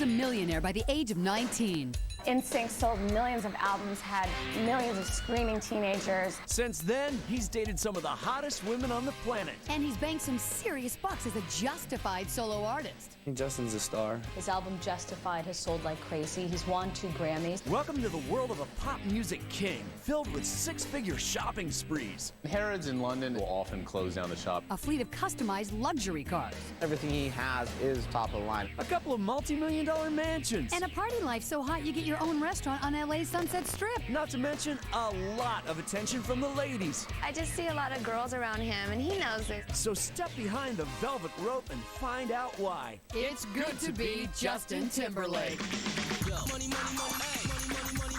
a millionaire by the age of 19. NSYNC sold millions of albums, had millions of screaming teenagers. Since then, he's dated some of the hottest women on the planet. And he's banked some serious bucks as a justified solo artist. Justin's a star. His album Justified has sold like crazy. He's won 2 Grammys. Welcome to the world of a pop music king, filled with 6-figure shopping sprees. Harrods in London will often close down the shop. A fleet of customized luxury cars. Everything he has is top of the line. A couple of multi-million-dollar mansions. And a party life so hot you get your own restaurant on LA's Sunset Strip. Not to mention a lot of attention from the ladies. I just see a lot of girls around him, and he knows it. So step behind the velvet rope and find out why. It's good to be Justin Timberlake. Money, money, money, hey. Money, money, money.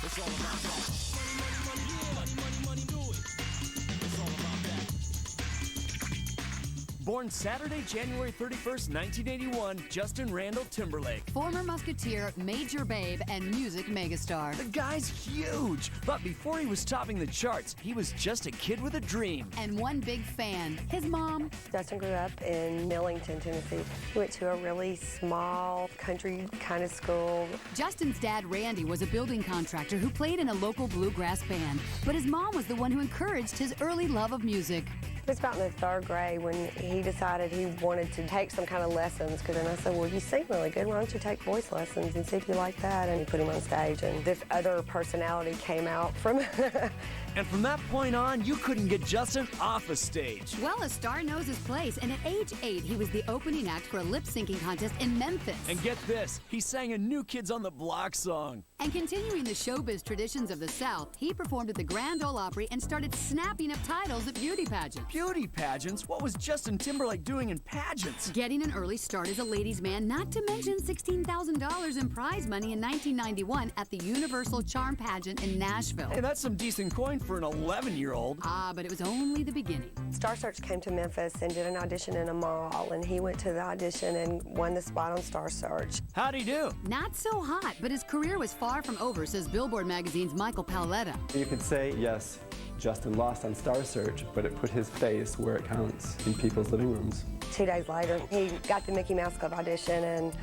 It's all about that. Money, money, money, yeah. Money, money, money, do it. It's all about that. Born Saturday, January 31st, 1981, Justin Randall Timberlake. Former Musketeer, Major Babe, and music megastar. The guy's huge, but before he was topping the charts, he was just a kid with a dream. And one big fan, his mom. Justin grew up in Millington, Tennessee. He went to a really small country kind of school. Justin's dad, Randy, was a building contractor who played in a local bluegrass band. But his mom was the one who encouraged his early love of music. It was about in the 3rd grade when he decided he wanted to take some kind of lessons, because then I said, well, you sing really good. Why don't you take voice lessons and see if you like that? And he put him on stage, and this other personality came out from And from that point on, you couldn't get Justin off a stage. Well, a star knows his place, and at age 8, he was the opening act for a lip-syncing contest in Memphis. And get this, he sang a New Kids on the Block song. And continuing the showbiz traditions of the South, he performed at the Grand Ole Opry and started snapping up titles at beauty pageants. Beauty pageants? What was Justin Timberlake doing in pageants? Getting an early start as a ladies' man, not to mention $16,000 in prize money in 1991 at the Universal Charm Pageant in Nashville. Hey, that's some decent coin for an 11-year-old. Ah, but it was only the beginning. Star Search came to Memphis and did an audition in a mall, and he went to the audition and won the spot on Star Search. How'd he do? Not so hot, but his career was far from over, says Billboard magazine's Michael Paoletta. You could say, yes, Justin lost on Star Search, but it put his face where it counts, in people's living rooms. 2 days later, he got the Mickey Mouse Club audition, and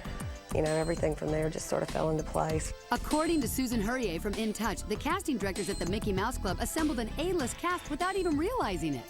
everything from there just sort of fell into place. According to Susan Hurrier from In Touch, the casting directors at the Mickey Mouse Club assembled an A-list cast without even realizing it.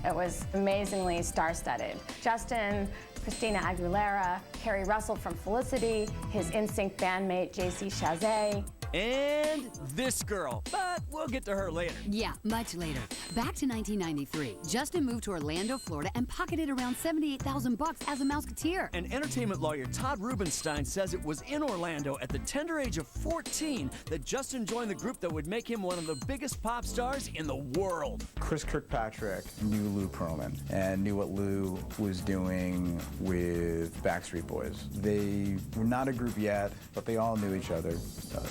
It was amazingly star-studded. Justin, Christina Aguilera, Carrie Russell from Felicity, his NSYNC bandmate JC Chazé. And this girl, but we'll get to her later. Yeah, much later. Back to 1993, Justin moved to Orlando, Florida, and pocketed around $78,000 as a Mouseketeer. And entertainment lawyer Todd Rubenstein says it was in Orlando at the tender age of 14 that Justin joined the group that would make him one of the biggest pop stars in the world. Chris Kirkpatrick knew Lou Pearlman and knew what Lou was doing with Backstreet Boys. They were not a group yet, but they all knew each other.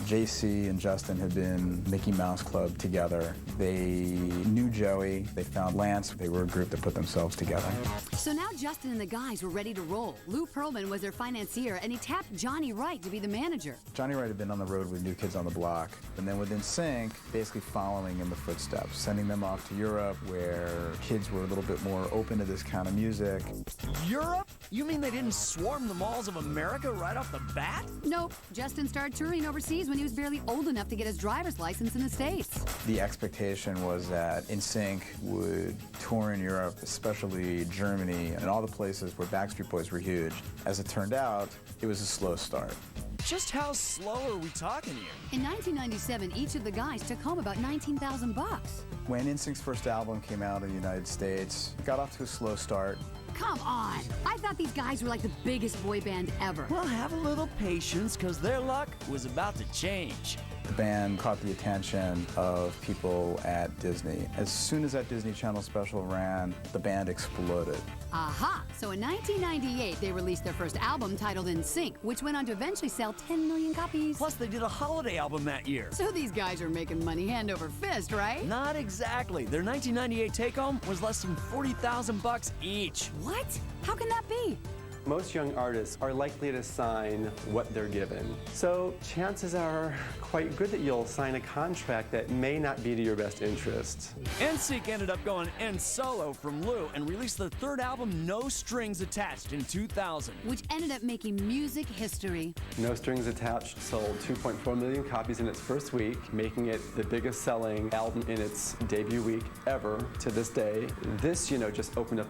JC and Justin had been Mickey Mouse Club together. They knew Joey. They found Lance. They were a group that put themselves together. So now Justin and the guys were ready to roll. Lou Pearlman was their financier, and he tapped Johnny Wright to be the manager. Johnny Wright had been on the road with New Kids on the Block, and then with NSYNC, basically following in the footsteps, sending them off to Europe, where kids were a little bit more open to this kind of music. Europe? You mean they didn't swarm the malls of America right off the bat? Nope. Justin started touring overseas when he was barely old enough to get his driver's license in the States. The expectation was that NSYNC would tour in Europe, especially Germany, and all the places where Backstreet Boys were huge. As it turned out, it was a slow start. Just how slow are we talking here? In 1997, each of the guys took home about $19,000. When NSYNC's first album came out in the United States, it got off to a slow start. Come on! I thought these guys were like the biggest boy band ever. Well, have a little patience, because their luck was about to change. The band caught the attention of people at Disney. As soon as that Disney Channel special ran, the band exploded. Aha! So in 1998, they released their first album titled NSYNC, which went on to eventually sell 10 million copies. Plus, they did a holiday album that year. So these guys are making money hand over fist, right? Not exactly. Their 1998 take-home was less than $40,000 each. What? How can that be? Most young artists are likely to sign what they're given. So chances are quite good that you'll sign a contract that may not be to your best interest. NSYNC ended up going N solo from Lou and released their third album, No Strings Attached, in 2000. which ended up making music history. No Strings Attached sold 2.4 million copies in its first week, making it the biggest selling album in its debut week ever to this day. This, just opened up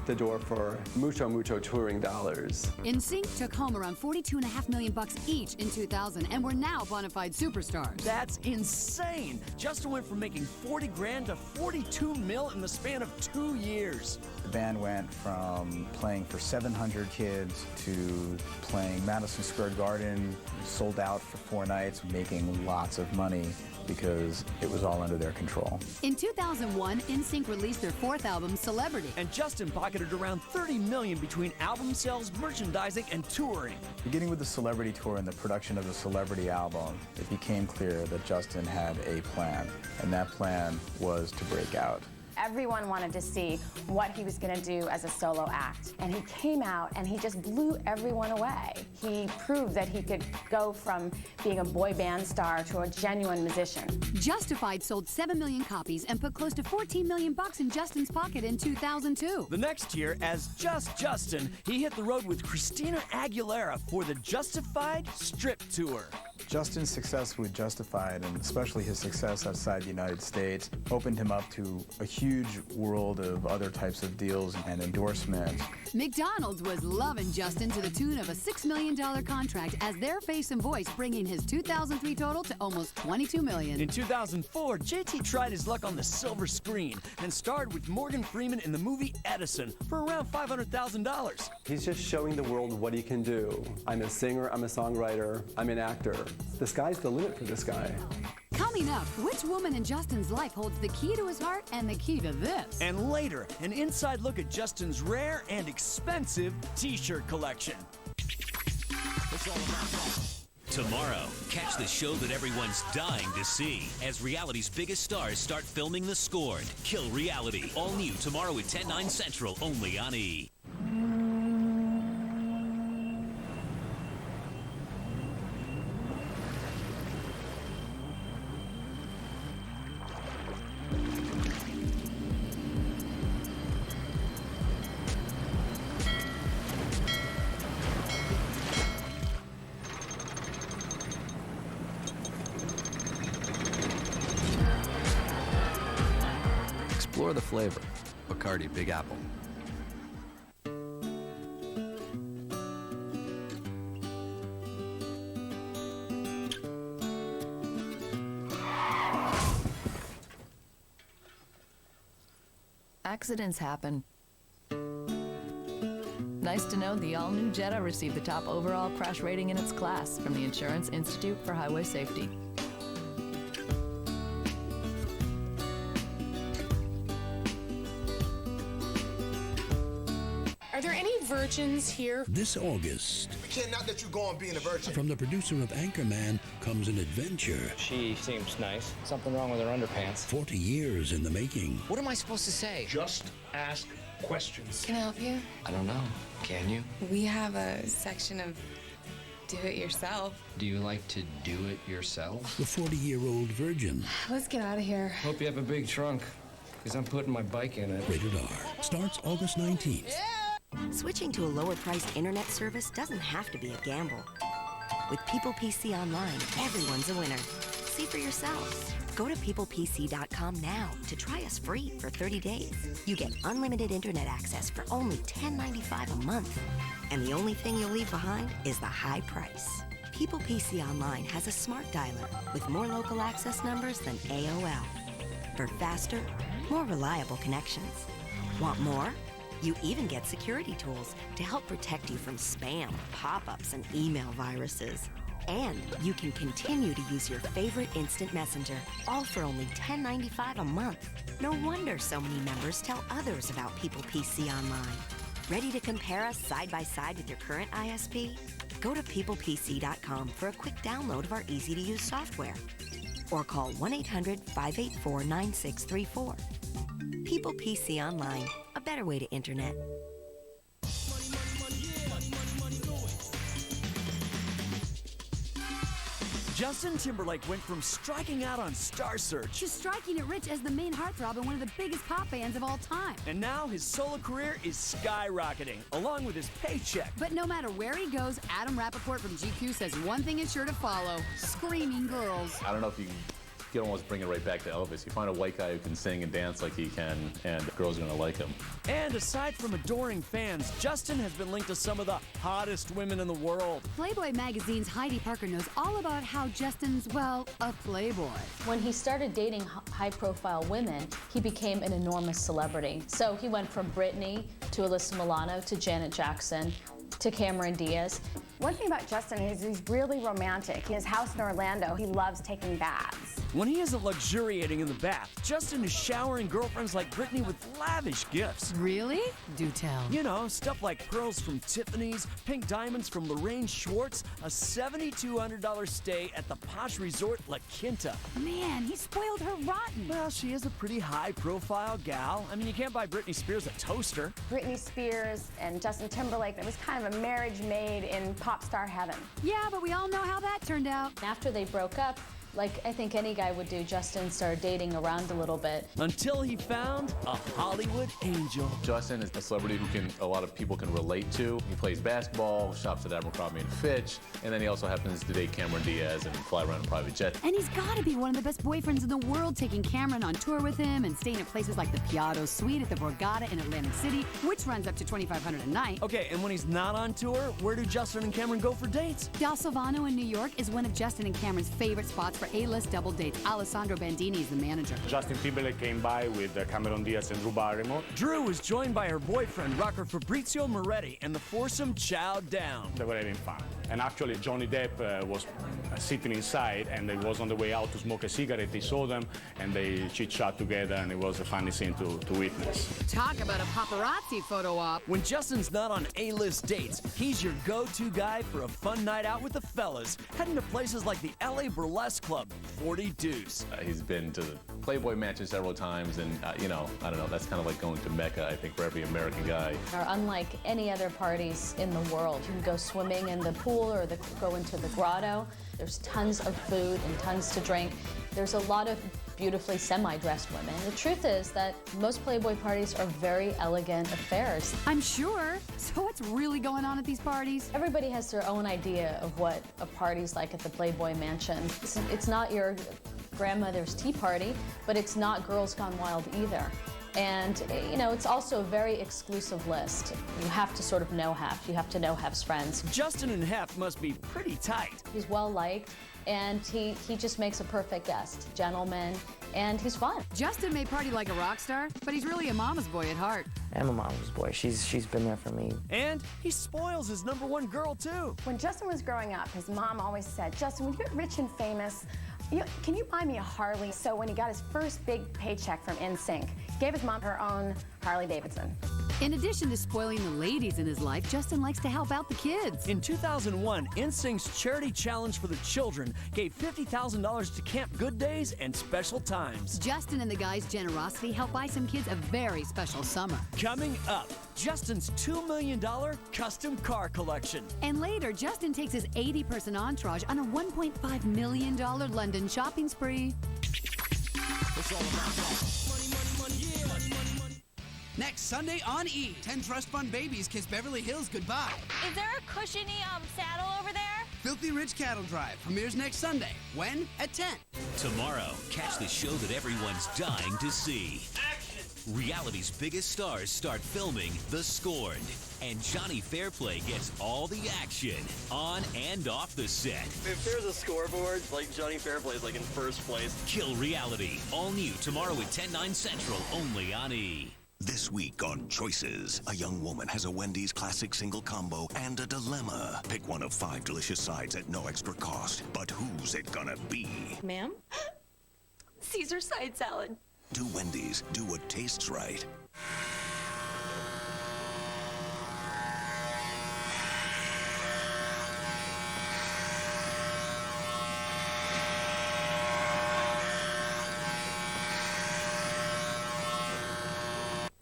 the door for mucho touring dollars. NSYNC took home around $42.5 million each in 2000 and were now bona fide superstars. That's insane! Justin went from making 40 grand to 42 mil in the span of 2 years. The band went from playing for 700 kids to playing Madison Square Garden, sold out for 4 nights, making lots of money because it was all under their control. In 2001, NSYNC released their fourth album, Celebrity. And Justin pocketed around $30 million between album sales, merchandising, and touring. Beginning with the Celebrity Tour and the production of the Celebrity album, it became clear that Justin had a plan, and that plan was to break out. Everyone wanted to see what he was going to do as a solo act. And he came out and he just blew everyone away. He proved that he could go from being a boy band star to a genuine musician. Justified sold 7 million copies and put close to $14 million in Justin's pocket in 2002. The next year, as Just Justin, he hit the road with Christina Aguilera for the Justified Strip Tour. Justin's success with Justified, and especially his success outside the United States, opened him up to a huge world of other types of deals and endorsements. McDonald's was loving Justin to the tune of a $6 million contract as their face and voice, bringing his 2003 total to almost $22 million. In 2004, JT tried his luck on the silver screen and starred with Morgan Freeman in the movie Edison for around $500,000. He's just showing the world what he can do. I'm a singer, I'm a songwriter, I'm an actor. The sky's the limit for this guy. Coming up, which woman in Justin's life holds the key to his heart and the key to this? And later, an inside look at Justin's rare and expensive t-shirt collection. It's all about that. Tomorrow, catch the show that everyone's dying to see as reality's biggest stars start filming The Scorned. Kill Reality. All new tomorrow at 10/9 Central, only on E! Explore the flavor. Bacardi Big Apple. Accidents happen. Nice to know the all-new Jetta received the top overall crash rating in its class from the Insurance Institute for Highway Safety. Are there any virgins here? This August, We cannot let you go on being a virgin. from the producer of Anchorman comes an adventure. She seems nice. Something wrong with her underpants. 40 years in the making. What am I supposed to say? Just ask questions. Can I help you? I don't know. Can you? We have a section of do it yourself. Do you like to do it yourself? The 40-year-old virgin. Let's get out of here. Hope you have a big trunk, because I'm putting my bike in it. Rated R. Starts August 19th. Switching to a lower-priced internet service doesn't have to be a gamble. With People PC Online, everyone's a winner. See for yourself. Go to peoplepc.com now to try us free for 30 days. You get unlimited internet access for only $10.95 a month. And the only thing you'll leave behind is the high price. People PC Online has a smart dialer with more local access numbers than AOL. For faster, more reliable connections. Want more? You even get security tools to help protect you from spam, pop-ups, and email viruses. And you can continue to use your favorite instant messenger, all for only $10.95 a month. No wonder so many members tell others about People PC Online. Ready to compare us side by side with your current ISP? Go to peoplepc.com for a quick download of our easy-to-use software. Or call 1-800-584-9634. People PC Online, a better way to internet. Justin Timberlake went from striking out on Star Search to striking it rich as the main heartthrob in one of the biggest pop bands of all time. And now his solo career is skyrocketing, along with his paycheck. But no matter where he goes, Adam Rappaport from GQ says one thing is sure to follow: screaming girls. I don't know if you can almost bring it right back to Elvis. You find a white guy who can sing and dance like he can, and girls are going to like him. And aside from adoring fans, Justin has been linked to some of the hottest women in the world. Playboy magazine's Heidi Parker knows all about how Justin's, well, a playboy. When he started dating high-profile women, he became an enormous celebrity. So he went from Britney to Alyssa Milano to Janet Jackson to Cameron Diaz. One thing about Justin is he's really romantic. In his house in Orlando, he loves taking baths. When he isn't luxuriating in the bath, Justin is showering girlfriends like Britney with lavish gifts. Really? Do tell. You know, stuff like pearls from Tiffany's, pink diamonds from Lorraine Schwartz, a $7,200 stay at the posh resort La Quinta. Man, he spoiled her rotten. Well, she is a pretty high-profile gal. I mean, you can't buy Britney Spears a toaster. Britney Spears and Justin Timberlake, it was kind of a marriage made in pop star heaven. Yeah, but we all know how that turned out. After they broke up, like I think any guy would do, Justin started dating around a little bit. Until he found a Hollywood angel. Justin is a celebrity who a lot of people can relate to. He plays basketball, shops at Abercrombie & Fitch, and then he also happens to date Cameron Diaz and fly around in private jet. And he's got to be one of the best boyfriends in the world, taking Cameron on tour with him and staying at places like the Piatto Suite at the Borgata in Atlantic City, which runs up to $2,500 a night. Okay, and when he's not on tour, where do Justin and Cameron go for dates? Del Silvano in New York is one of Justin and Cameron's favorite spots for A-list double dates. Alessandro Bandini is the manager. Justin Timberlake came by with Cameron Diaz and Drew Barrymore. Drew was joined by her boyfriend, rocker Fabrizio Moretti, and the foursome chowed down. They were having fun. And actually, Johnny Depp was sitting inside, and he was on the way out to smoke a cigarette. He saw them, and they chit-chat together, and it was a funny scene to witness. Talk about a paparazzi photo op. When Justin's not on A-list dates, he's your go-to guy for a fun night out with the fellas, heading to places like the LA Burlesque Club, 40 Deuce. He's been to the Playboy Mansion several times, and, you know, I don't know, that's kind of like going to Mecca, I think, for every American guy. Are unlike any other parties in the world. You can go swimming in the pool or go into the grotto. There's tons of food and tons to drink. There's a lot of beautifully semi-dressed women. The truth is that most Playboy parties are very elegant affairs. I'm sure. So what's really going on at these parties? Everybody has their own idea of what a party's like at the Playboy Mansion. It's not your grandmother's tea party, but it's not Girls Gone Wild either. And, you know, it's also a very exclusive list. You have to sort of know Hef. You have to know Hef's friends. Justin and Hef must be pretty tight. He's well-liked, and he just makes a perfect guest. Gentleman, and he's fun. Justin may party like a rock star, but he's really a mama's boy at heart. I'm a mama's boy. She's been there for me. And he spoils his #1 girl, too. When Justin was growing up, his mom always said, Justin, when you get rich and famous, can you buy me a Harley? So when he got his first big paycheck from NSYNC, he gave his mom her own Harley Davidson. In addition to spoiling the ladies in his life, Justin likes to help out the kids. In 2001, NSYNC's charity challenge for the children gave $50,000 to Camp Good Days and Special Times. Justin and the guys' generosity helped buy some kids a very special summer. Coming up, Justin's $2 million custom car collection. And later, Justin takes his 80-person entourage on a $1.5 million London shopping spree. It's all about that. Money, money, money, yeah. Money, money, money. Next Sunday on E! 10 Trust Fund babies kiss Beverly Hills goodbye. Is there a cushiony saddle over there? Filthy Rich Cattle Drive premieres next Sunday. When? At 10. Tomorrow, catch the show that everyone's dying to see. Reality's biggest stars start filming The Scorned, and Johnny Fairplay gets all the action on and off the set. If there's a scoreboard, like Johnny Fairplay's like in first place. Kill Reality, all new tomorrow at 10/9 Central, only on E! This week on Choices, a young woman has a Wendy's classic single combo and a dilemma. Pick one of 5 delicious sides at no extra cost. But who's it gonna be? Ma'am? Caesar side salad. Do Wendy's. Do what tastes right.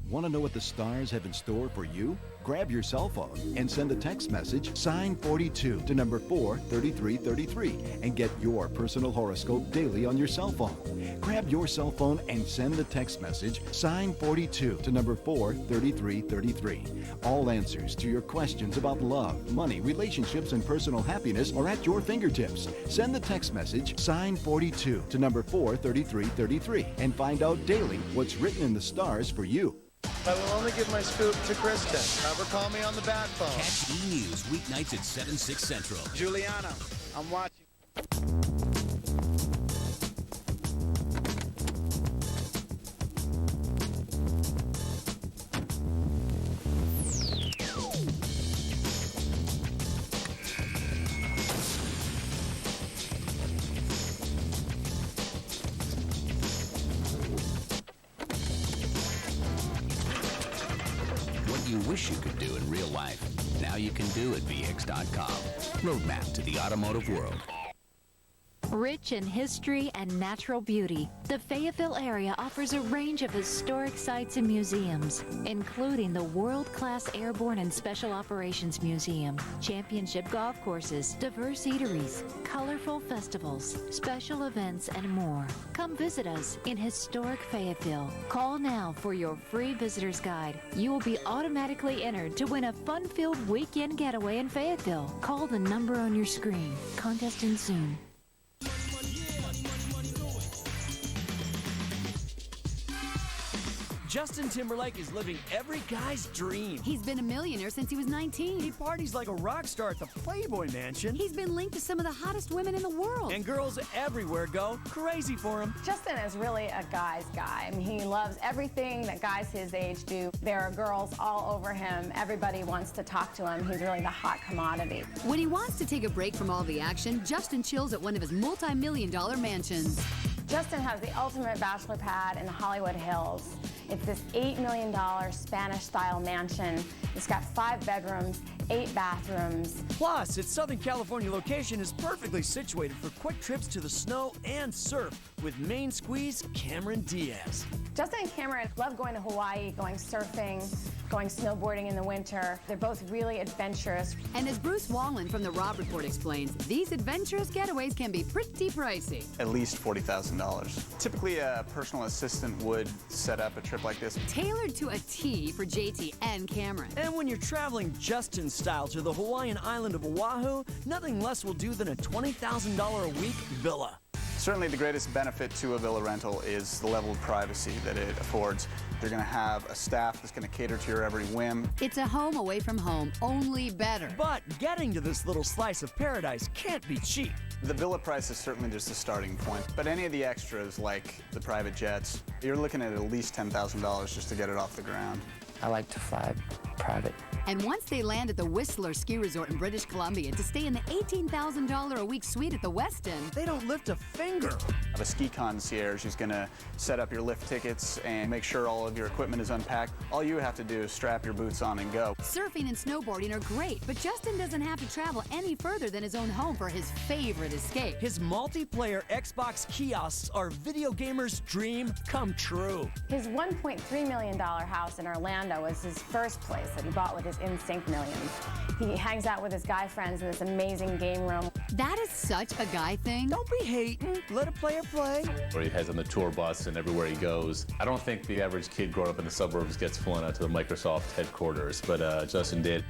Want to know what the stars have in store for you? Grab your cell phone and send a text message, sign 42 to number 43333, and get your personal horoscope daily on your cell phone. Grab your cell phone and send the text message, sign 42 to number 43333. All answers to your questions about love, money, relationships, and personal happiness are at your fingertips. Send the text message, sign 42 to number 43333, and find out daily what's written in the stars for you. I will only give my scoop to Kristen. Never call me on the bat phone. Catch E-News weeknights at 7, 6 Central. Juliana, I'm watching. You wish you could do in real life. Now you can do at VX.com. Roadmap to the automotive world. Rich in history and natural beauty, the Fayetteville area offers a range of historic sites and museums, including the world-class Airborne and Special Operations Museum, championship golf courses, diverse eateries, colorful festivals, special events, and more. Come visit us in historic Fayetteville. Call now for your free visitor's guide. You will be automatically entered to win a fun-filled weekend getaway in Fayetteville. Call the number on your screen. Contest ends soon. Justin Timberlake is living every guy's dream. He's been a millionaire since he was 19. He parties like a rock star at the Playboy Mansion. He's been linked to some of the hottest women in the world. And girls everywhere go crazy for him. Justin is really a guy's guy. I mean, he loves everything that guys his age do. There are girls all over him. Everybody wants to talk to him. He's really the hot commodity. When he wants to take a break from all the action, Justin chills at one of his multi-million-dollar mansions. Justin has the ultimate bachelor pad in the Hollywood Hills. It's this $8 million Spanish-style mansion. It's got 5 bedrooms, 8 bathrooms. Plus, its Southern California location is perfectly situated for quick trips to the snow and surf with main squeeze Cameron Diaz. Justin and Cameron love going to Hawaii, going surfing, going snowboarding in the winter. They're both really adventurous. And as Bruce Wallen from The Rob Report explains, these adventurous getaways can be pretty pricey. At least $40,000. Typically, a personal assistant would set up a trip like this. Tailored to a T for JT and Cameron. And when you're traveling Justin style to the Hawaiian island of Oahu, nothing less will do than a $20,000 a week villa. Certainly the greatest benefit to a villa rental is the level of privacy that it affords. You're going to have a staff that's going to cater to your every whim. It's a home away from home, only better. But getting to this little slice of paradise can't be cheap. The villa price is certainly just a starting point, but any of the extras like the private jets, you're looking at least $10,000 just to get it off the ground. I like to fly private. And once they land at the Whistler Ski Resort in British Columbia to stay in the $18,000 a week suite at the Westin, they don't lift a finger. A ski concierge who's going to set up your lift tickets and make sure all of your equipment is unpacked. All you have to do is strap your boots on and go. Surfing and snowboarding are great, but Justin doesn't have to travel any further than his own home for his favorite escape. His multiplayer Xbox kiosks are video gamers' dream come true. His $1.3 million house in Orlando was his first place that he bought with his instinct millions. He hangs out with his guy friends in this amazing game room. That is such a guy thing. Don't be hating. Let a player play. Or he has on the tour bus and everywhere he goes. I don't think the average kid growing up in the suburbs gets flown out to the Microsoft headquarters, but Justin did.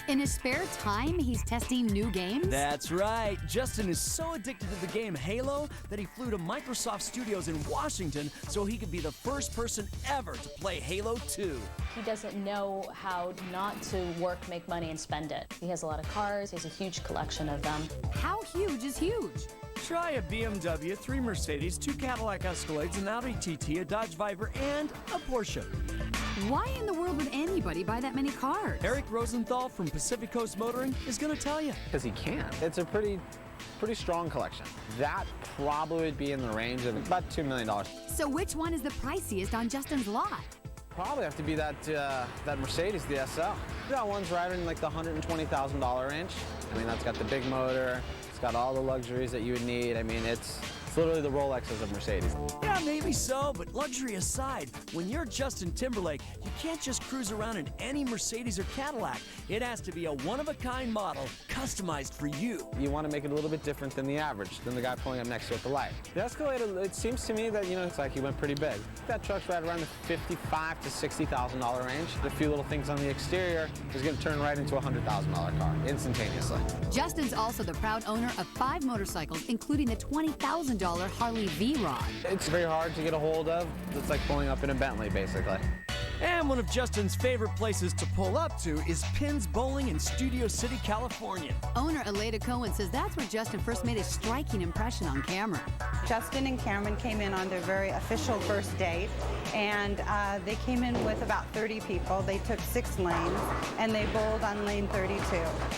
In his spare time, he's testing new games? That's right. Justin is so addicted to the game Halo that he flew to Microsoft Studios in Washington so he could be the first person ever to play Halo 2. He doesn't know how not to work, make money, and spend it. He has a lot of cars. He has a huge collection of them. How huge is huge? Try a BMW, 3 Mercedes, 2 Cadillac Escalades, an Audi TT, a Dodge Viper, and a Porsche. Why in the world would anybody buy that many cars? Eric Rosenthal from Pacific Coast Motoring is going to tell you. Because he can. It's a pretty strong collection. That probably would be in the range of about $2 million. So which one is the priciest on Justin's lot? Probably have to be that Mercedes, the SL. That one's right in like the $120,000 range. I mean, that's got the big motor. It's got all the luxuries that you would need. I mean, it's literally the Rolexes of Mercedes. Yeah, maybe so, but luxury aside, when you're Justin Timberlake, you can't just cruise around in any Mercedes or Cadillac. It has to be a one-of-a-kind model, customized for you. You want to make it a little bit different than the average, than the guy pulling up next to you at the light. The Escalade, it seems to me that, it's like he went pretty big. That truck's right around the $55,000 to $60,000 range. A few little things on the exterior is going to turn right into a $100,000 car instantaneously. Justin's also the proud owner of 5 motorcycles, including the $20,000 Harley V-Rod. It's very hard to get a hold of. It's like pulling up in a Bentley, basically. And one of Justin's favorite places to pull up to is Pins Bowling in Studio City, California. Owner Aleda Cohen says that's where Justin first made a striking impression on camera. Justin and Cameron came in on their very official first date, and they came in with about 30 people. They took 6 lanes, and they bowled on lane 32.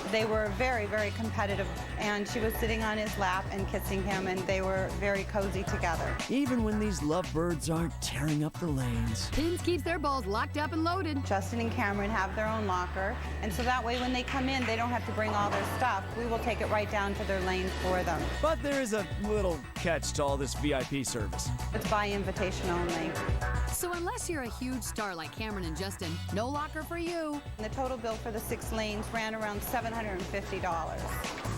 They were very, very competitive, and she was sitting on his lap and kissing him, and they were very cozy together. Even when these lovebirds aren't tearing up the lanes. Pins keeps their balls locked up and loaded. Justin and Cameron have their own locker, and so that way when they come in, they don't have to bring all their stuff. We will take it right down to their lane for them. But there is a little catch to all this VIP service. It's by invitation only. So unless you're a huge star like Cameron and Justin, no locker for you. The total bill for the 6 lanes ran around $750.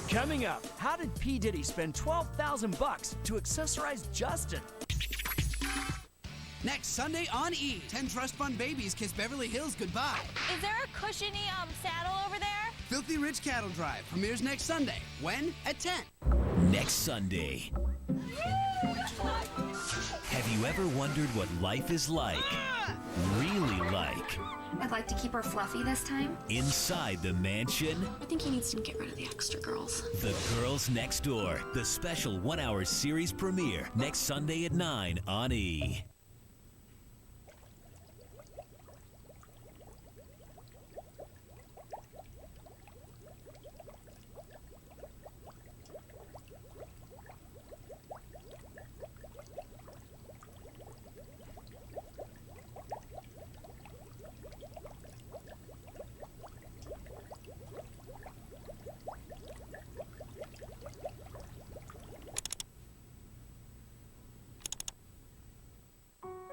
Coming up, how did P. Diddy spend $12,000 to accessorize Justin? Next Sunday on E! 10 trust fund babies kiss Beverly Hills goodbye. Is there a cushiony saddle over there? Filthy Rich Cattle Drive premieres next Sunday. When? At 10. Next Sunday. Have you ever wondered what life is like? Really like? I'd like to keep her fluffy this time. Inside the mansion? I think he needs to get rid of the extra girls. The Girls Next Door, the special 1-hour series premiere next Sunday at 9 on E!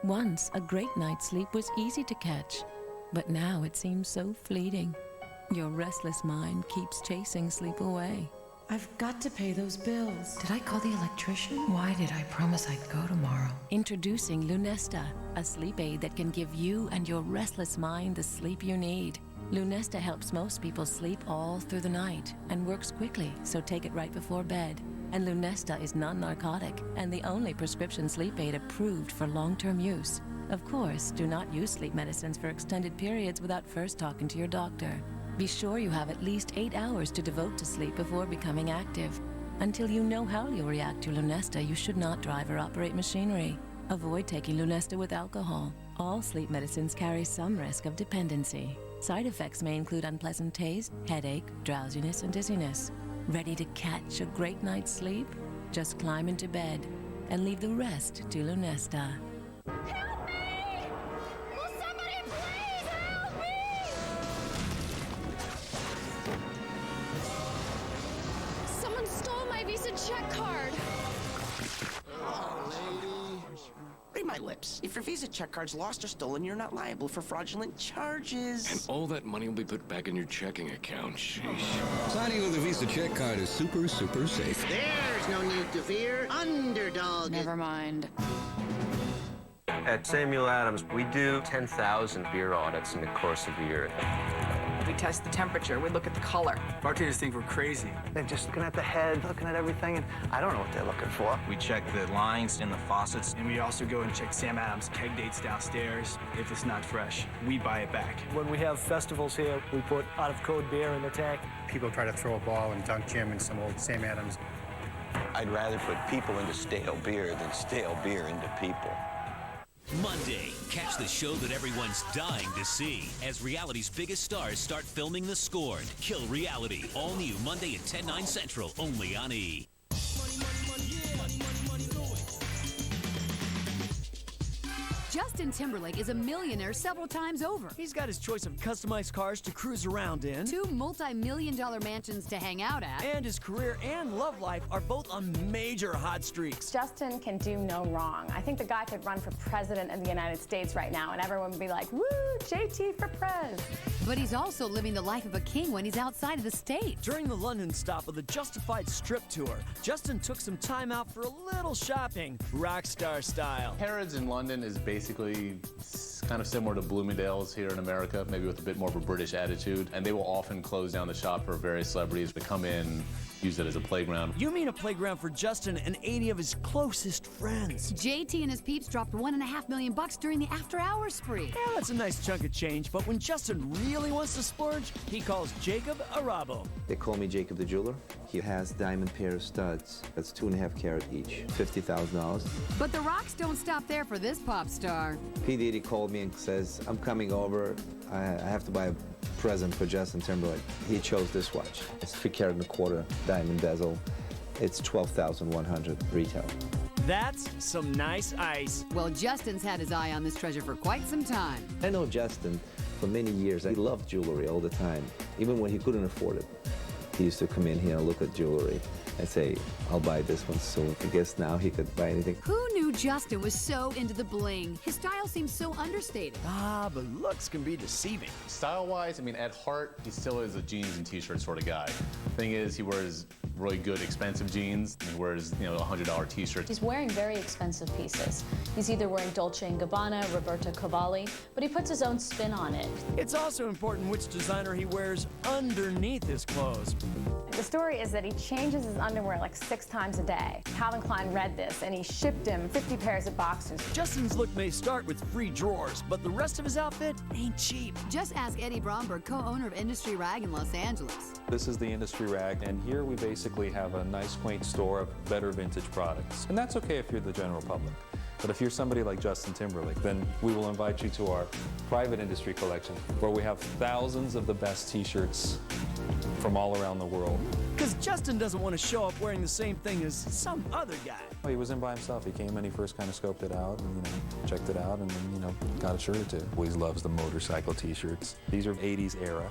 Once, a great night's sleep was easy to catch, but now it seems so fleeting. Your restless mind keeps chasing sleep away. I've got to pay those bills. Did I call the electrician? Why did I promise I'd go tomorrow? Introducing Lunesta, a sleep aid that can give you and your restless mind the sleep you need. Lunesta helps most people sleep all through the night and works quickly, so take it right before bed. And Lunesta is non-narcotic and the only prescription sleep aid approved for long-term use. Of course, do not use sleep medicines for extended periods without first talking to your doctor. Be sure you have at least 8 hours to devote to sleep before becoming active. Until you know how you'll react to Lunesta, you should not drive or operate machinery. Avoid taking Lunesta with alcohol. All sleep medicines carry some risk of dependency. Side effects may include unpleasant taste, headache, drowsiness, and dizziness. Ready to catch a great night's sleep? Just climb into bed and leave the rest to Lunesta. Help me! Will somebody please help me? Someone stole my Visa check card. Oh, lady. Read my lips. If your Visa check card's lost or stolen, you're not liable for fraudulent charges. And all that money will be put back in your checking account. Sheesh. Signing with a Visa check card is super, super safe. There's no need to fear. Underdog. Never mind. At Samuel Adams, we do 10,000 beer audits in the course of a year. We test the temperature, we look at the color. Bartenders think we're crazy. They're just looking at the head, looking at everything, and I don't know what they're looking for. We check the lines in the faucets, and we also go and check Sam Adams' keg dates downstairs. If it's not fresh, we buy it back. When we have festivals here, we put out-of-code beer in the tank. People try to throw a ball and dunk Jim in some old Sam Adams. I'd rather put people into stale beer than stale beer into people. Monday, catch the show that everyone's dying to see as reality's biggest stars start filming The Scorned. Kill Reality. All new Monday at 10/9 Central, only on E! Justin Timberlake is a millionaire several times over. He's got his choice of customized cars to cruise around in, 2 multi-million-dollar mansions to hang out at, and his career and love life are both on major hot streaks. Justin can do no wrong. I think the guy could run for president of the United States right now, and everyone would be like, woo, JT for prez. But he's also living the life of a king when he's outside of the state. During the London stop of the Justified Strip Tour, Justin took some time out for a little shopping, rock star style. Harrods in London is basically kind of similar to Bloomingdale's here in America, maybe with a bit more of a British attitude, and they will often close down the shop for various celebrities to come in, use it as a playground. You mean a playground for Justin and 80 of his closest friends. JT and his peeps dropped $1.5 million during the after-hours spree. Yeah, that's a nice chunk of change, but when Justin really wants to splurge, he calls Jacob Arabo. They call me Jacob the Jeweler. He has diamond pair of studs. That's 2.5 carat each, $50,000. But the rocks don't stop there for this pop star. P. Diddy called me and says, I'm coming over. I have to buy a present for Justin Timberlake. He chose this watch. It's 3 carat and a quarter diamond bezel. It's $12,100 retail. That's some nice ice. Well, Justin's had his eye on this treasure for quite some time. I know Justin for many years. He loved jewelry all the time, even when he couldn't afford it. He used to come in here and look at jewelry and say, I'll buy this one. So I guess now he could buy anything. Who knew Justin was so into the bling? His style seems so understated. Ah, but looks can be deceiving. Style-wise, I mean, at heart, he still is a jeans and t-shirt sort of guy. Thing is, he wears really good, expensive jeans. He wears, $100 t-shirts. He's wearing very expensive pieces. He's either wearing Dolce & Gabbana, Roberto Cavalli, but he puts his own spin on it. It's also important which designer he wears underneath his clothes. The story is that he changes his underwear like 6 times a day. Calvin Klein read this, and he shipped him 50 pairs of boxers. Justin's look may start with free drawers, but the rest of his outfit ain't cheap. Just ask Eddie Bromberg, co-owner of Industry Rag in Los Angeles. This is the Industry Rag, and here we basically have a nice, quaint store of better vintage products. And that's okay if you're the general public. But if you're somebody like Justin Timberlake, then we will invite you to our private industry collection, where we have thousands of the best t-shirts from all around the world. Because Justin doesn't want to show up wearing the same thing as some other guy. Well, he was in by himself. He came in, he first kind of scoped it out and, checked it out and then, got a shirt or two. Always loves the motorcycle t-shirts. These are 80s era.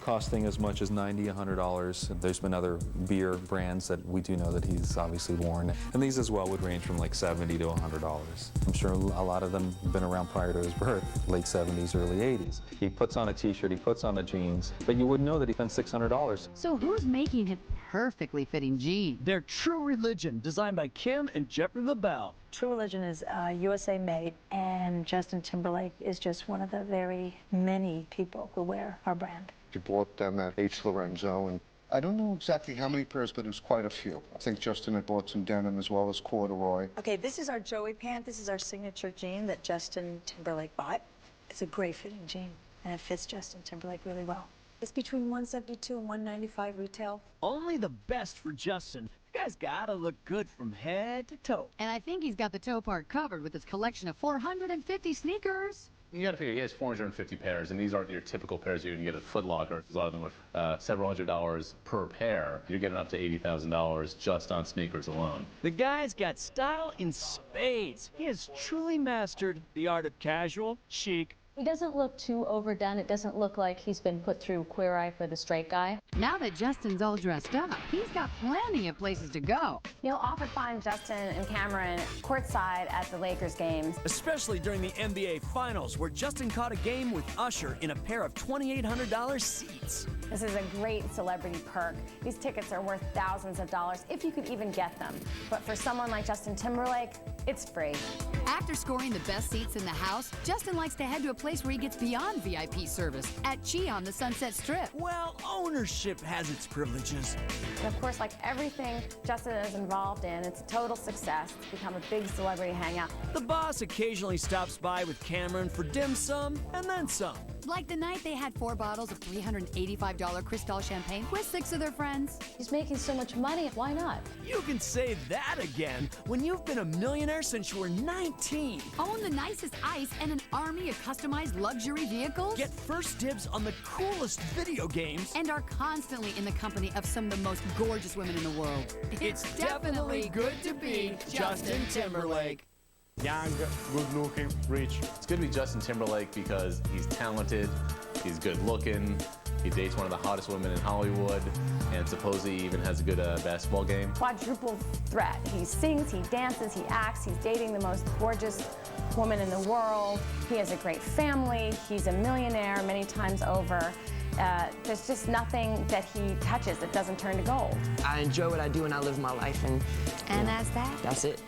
Costing as much as $90, $100. There's been other beer brands that we do know that he's obviously worn. And these as well would range from like $70 to $100. I'm sure a lot of them have been around prior to his birth, late 70s, early 80s. He puts on a t-shirt, he puts on the jeans, but you wouldn't know that he spent $600. So who's making his perfectly fitting jeans? They're True Religion, designed by Kim and Jeffrey LaBelle. True Religion is USA made, and Justin Timberlake is just one of the very many people who wear our brand. You bought them at H. Lorenzo, and I don't know exactly how many pairs, but it was quite a few. I think Justin had bought some denim as well as corduroy. Okay, this is our Joey pant. This is our signature jean that Justin Timberlake bought. It's a great fitting jean, and it fits Justin Timberlake really well. It's between $172 and $195 retail. Only the best for Justin. You guys gotta look good from head to toe. And I think he's got the toe part covered with his collection of 450 sneakers. You gotta figure, he has 450 pairs, and these aren't your typical pairs you can get at Foot Locker. A lot of them with several $100s per pair. You're getting up to $80,000 just on sneakers alone. The guy's got style in spades. He has truly mastered the art of casual, chic. He doesn't look too overdone. It doesn't look like he's been put through Queer Eye for the Straight Guy. Now that Justin's all dressed up, he's got plenty of places to go. You'll often find Justin and Cameron courtside at the Lakers games. Especially during the NBA Finals, where Justin caught a game with Usher in a pair of $2,800 seats. This is a great celebrity perk. These tickets are worth thousands of dollars, if you could even get them. But for someone like Justin Timberlake, it's free. After scoring the best seats in the house, Justin likes to head to a place where he gets beyond VIP service, at Chi on the Sunset Strip. Well, ownership has its privileges. And of course, like everything Justin is involved in, it's a total success. It's become a big celebrity hangout. The boss occasionally stops by with Cameron for dim sum and then some. Like the night they had 4 bottles of $385 Cristal champagne with 6 of their friends. He's making so much money, why not? You can say that again when you've been a millionaire since you were 19. Own the nicest ice and an army of customized luxury vehicles. Get first dibs on the coolest video games. And are constantly in the company of some of the most gorgeous women in the world. It's definitely good to be Justin Timberlake. Young, good-looking, rich. It's good to be Justin Timberlake because he's talented, he's good-looking, he dates one of the hottest women in Hollywood, and supposedly even has a good basketball game. Quadruple threat. He sings, he dances, he acts, he's dating the most gorgeous woman in the world. He has a great family, he's a millionaire many times over. There's just nothing that he touches that doesn't turn to gold. I enjoy what I do and I live my life, and that's that. That's it.